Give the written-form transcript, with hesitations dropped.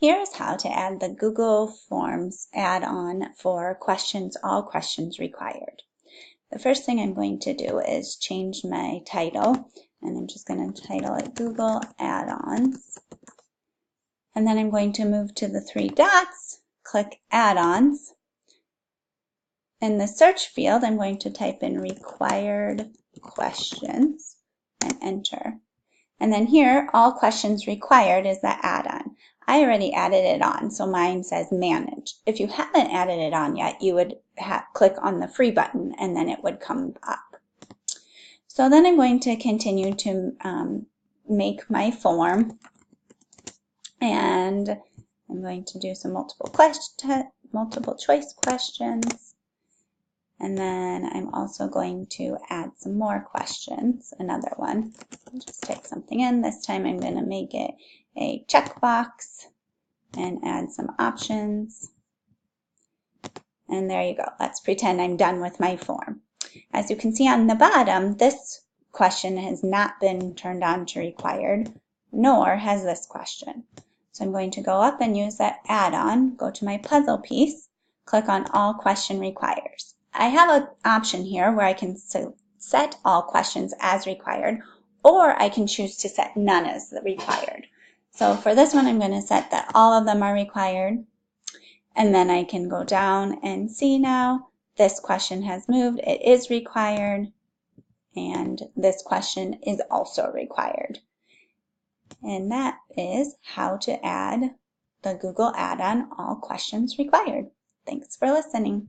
Here's how to add the Google Forms add-on for questions, all questions required. The first thing I'm going to do is change my title, and I'm just going to title it Google Add-ons. And then I'm going to move to the three dots, click Add-ons. In the search field, I'm going to type in required questions and enter. And then here, all questions required is the add-on. I already added it on, so mine says manage. If you haven't added it on yet, you would click on the free button and then it would come up. So then I'm going to continue to make my form, and I'm going to do some multiple choice questions. And then I'm also going to add some more questions, another one. I'll just type something in. This time I'm going to make it a checkbox and add some options. And there you go. Let's pretend I'm done with my form. As you can see on the bottom, this question has not been turned on to required, nor has this question. So I'm going to go up and use that add-on, go to my puzzle piece, click on all question requires. I have an option here where I can set all questions as required, or I can choose to set none as required. So for this one, I'm going to set that all of them are required, and then I can go down and see now this question has moved. It is required, and this question is also required. And that is how to add the Google add-on all questions required. Thanks for listening.